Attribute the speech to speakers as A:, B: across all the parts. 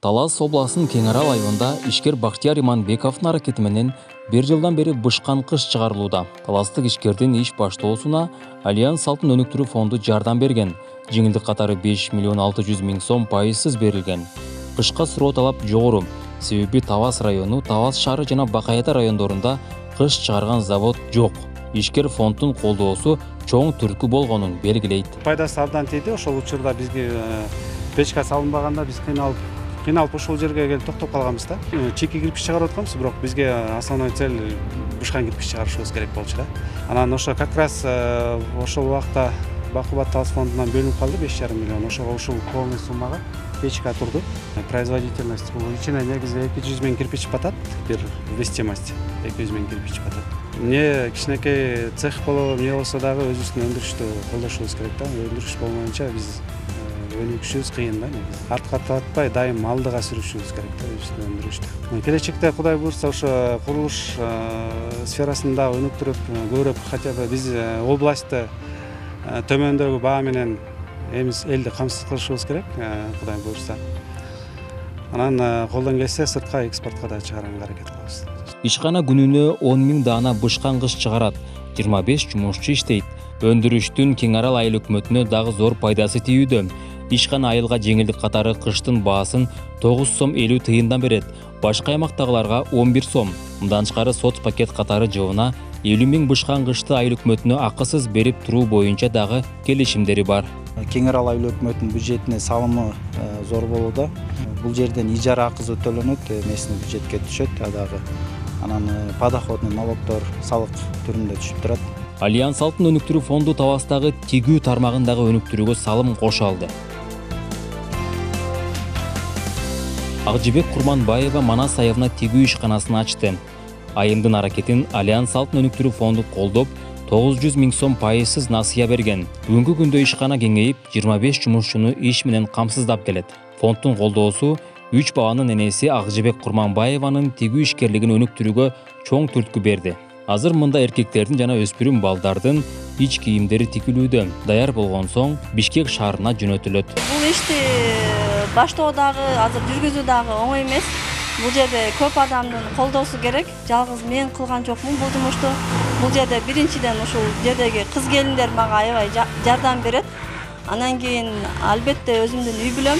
A: Талас обласынын Кең Арал айылында ишкер Бактияр Иманбековдун аракети менен 1 жылдан бери бышкан кыш чыгарылууда. Таластык ишкердин иш баштоосуна Альянс Алтын өнүктүрүү фонду жардам берген. Жеңилдик катары 5 миллион 600 миң сом пайызсыз берилген. Кышка суроо талап жогору. Себеби Тавас району, Тавас шаары жана Бакаята райондорунда кыш чыгарган завод жок. Ишкер фонддун колдоосу чоң түрткү болгонун белгилейт.
B: Пайдасы абдан тийди. Ошол учурда бизге печка салынбаганда биз кыйналып ошол жерге келип токтоп калганбыз да. Чеки кирпич чыгарып атканбыз, бирок бизге основной цель бышкан кирпич чыгарышыбыз керек болчу да. Анан ошо как раз ошол убакта Бакубат Талас фондунан бөлүнүп калды 5,5 миллион. Ошол полный суммага печка турду. Производительность ичине негизи 200 миң кирпич батат, бир вестимость 200 миң кирпич батат. Эмне кичинекей цех болобу, эмне болсо дагы өзүбүздүн өндүрүштү колдошубуз керек да. Өндүрүш болмоюнча биз өнүгүшүбүз кыйын да. Артка татпай дайым алдыга сүрүшүбүз керек да өзүбүздүн өндүрүштү. Келечекте Кудай буйрса ошо курулуш сферасында өнүктүрүп, көбүрөөк хотя бы биз областты төмөндөгү баа менен элди камсыз кылышыбыз керек, Кудай буйрса. Анан колдон келсе сыртка экспортко да чыгарганга аракет кылабыз.
A: Ишкана күнүнө 10 миң даана бышкан кыш чыгарат, 25 жумушчу иштейт. Өндүрүштүн Кең Арал айыл өкмөтүнө дагы зор пайдасы тийүүдө. Ишкана айылга жеңилдик катары кыштын баасын 9 сом 50 тыйындан берет, башка аймактагыларга 11 сом. Мындан тышкары соц пакет катары жылына 50 миң бышкан кышты айыл өкмөтүнө акысыз берип туруу боюнча дагы келишимдери бар.
C: Кең Арал айыл өкмөтүнүн бюджетине салымы зор болууда. Бул жерден ижара акысы төлөнөт, местный бюджетке түшөт, дагы анан подоходный налогдор салык түрүндө түшүп турат.
A: Альянс Алтын өнүктүрүү фонду Тавастагы тигүү тармагындагы өнүктүрүүгө салым кошо алды. Акжибек Курманбаева Манас айылына тигүү ишканасын ачты. Айымдын аракетин Альянс Алтын өнүктүрүү фонду колдоп, 900 миң сом пайызсыз насыя берген. Бүгүнкү күндө ишкана кеңейип, 25 жумушчуну иш менен камсыздап келет. Фонддун колдоосу 3 бабанын энеси Акжибек Курманбаеванын тигүү ишкерлигин өнүктүрүүгө чоң түрткү берди. Азыр мында эркектердин жана өспүрүм балдардын ич кийимдери тигилүүдө. Даяр болгон соң Бишкек шаарына жөнөтүлөт.
D: Бул ишти баштоо дагы, азыр жүргүзүү дагы оңой эмес. Бул жерде көп адамдын колдоосу керек. Жалгыз мен кылган жокмун бул жумушту. Бул жерде биринчиден ушул жердеги кыз келиндер мага аябай жардам берет. Анан кийин албетте өзүмдүн үй бүлөм,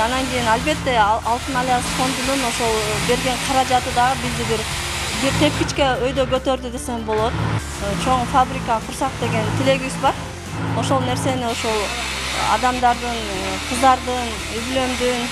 D: анан кийин албетте Алтын Альянс фондунун ошол берген каражаты дагы бизди бир тепкичке өйдө көтөрдү десем болот. Чоң фабрика курсак деген тилегибиз бар. Ошол нерсени ошол адамдардын, кыздардын, үй бүлөмдүн,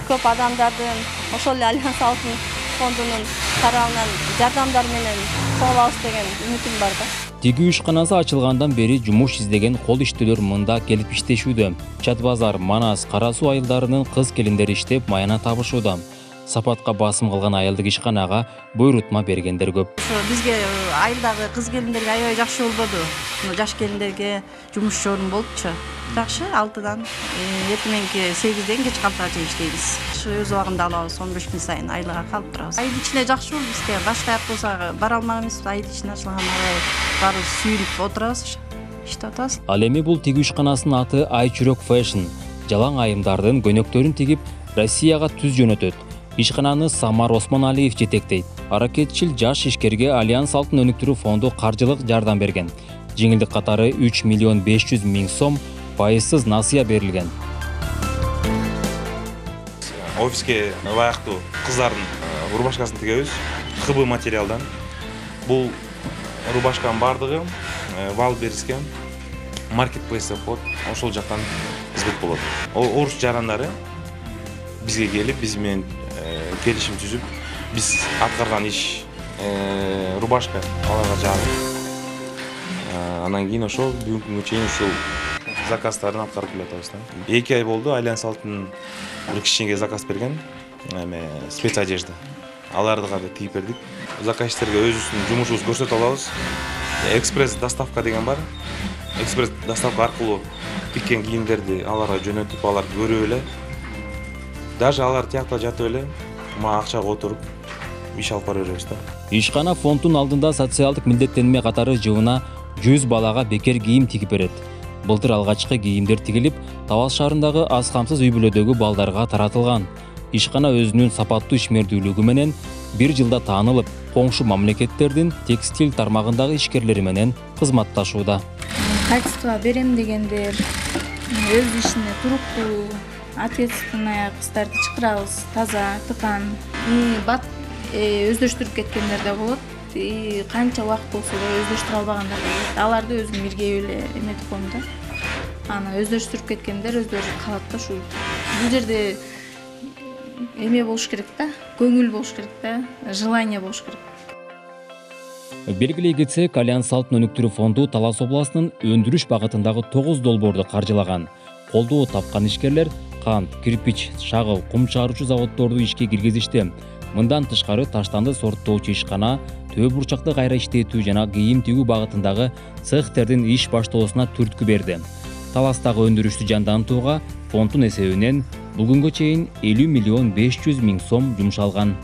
D: көп адамдардын ошол Альянс Алтын фондунун тарабынан жардамдар менен колобуз деген үмүтүм бар да.
A: Тигүү ишканасы ачылгандан бери жумуш издеген кол иштөөлөр мында келип иштешүүдө. Чат базар, Манас, Кара суу айылдарынын кыз келиндери иштеп майына табышууда. Сапатка басым кылган айылдык ишканага буйрутма бергендер көп.
D: Бизге айылдагы кыз келиндерге аябай жакшы болбоду. Жаш келиндерге жумуш орун болупчу. Жакшы 6-дан эртең мененки 8-ден кеч калтыргаcha иштейбиз. Өз убагында алабыз 15 күн сайын айлыга калып турабыз. Айыл ичине жакшы болду бизге. Башка жак болсо бара алмайбыз. Айыл ичине ачылган бары сүйүнүп отурабыз. Иштеп атабыз.
A: Ал эми бул тигүү ишканасынын аты Ай Чүрөк Fashion. Жалаң айымдардын көнөктөрүн тигип Россияга түз жөнөтөт. Ишкананы Самар Осмоналиев жетектейт. Аракетчил жаш ишкерге Альянс Алтын өнүктүрүү фонду каржылык жардам берген. Жеңилдик катары 3 миллион 500 миң сом пайызсыз насыя берилген.
E: Офиске ылайыктуу кыздардын рубашкасын тигебиз. ХБ материалдан. Бул рубашканын бардыгы Валбериске маркетплейс деп коет. Ошол жактан избет болот. Орус жарандары бизге келип, биз менен келишим түзүп, биз аткарган иш рубашка аларга жагып, анан кийин ошол бүгүнкү күнгө чейин ушул заказдарын аткарып келатабыз да. 2 ай болду Альянс Алтын бир кичинекей заказ берген, спецодежда. Аларды гана тигип бердик. Заказчиктерге өзүбүздүн жумушубузду көрсөтө алабыз. Экспресс доставка деген бар. Экспресс доставка аркылуу тиккен кийимдерди аларга жөнөтүп, алар көрүп эле, даже алар тиякта жатып эле мага акчага отуруп иш алып бара беребиз да.
A: Ишкана фонддун алдында социалдык милдеттенме катары жылына 100 балага бекер кийим тигип берет. Былтыр алгачкы кийимдер тигилип, Тавас шаарындагы аз камсыз үй бүлөдөгү балдарга таратылган. ишкана өзүнүн сапаттуу ишмердүүлүгү менен бир жылда таанылып, коңшу мамлекеттердин текстиль тармагындагы ишкерлери менен кызматташууда.
F: Качество берем дегендер, өз ишине туруктуу, ответственный кыздарды чакырабыз, таза, тыкан. Өздөштүрүп кеткендер да болот. Канча убакыт болсо да өздөштүрө албагандар да болот. Аларды өзүм миргей эле эметип коем да. Аны өздөштүрүп кеткендер өздөрү калат да ушу. Бул жерде эме болуш керек да, көңүл болуш керек да, желание болуш керек.
A: Белгилей кетсек, Альянс Алтын өнүктүрүү фонду Талас областынын өндүрүш багытындагы 9 долбоорду каржылаган. Колдоо тапкан ишкерлер кант, кирпич, шагыл, кум чыгаруучу заводдорду ишке киргизишти. Мындан тышкары таштанды сорттоочу ишкана, төө бурчакты кайра иштетүү жана кийим тигүү багытындагы цехтердин иш баштоосуна түрткү берди. Таластагы өндүрүштү жандантууга фонддун эсебинен бүгүнгө чейин 50 миллион 500 миң сом жумшалган.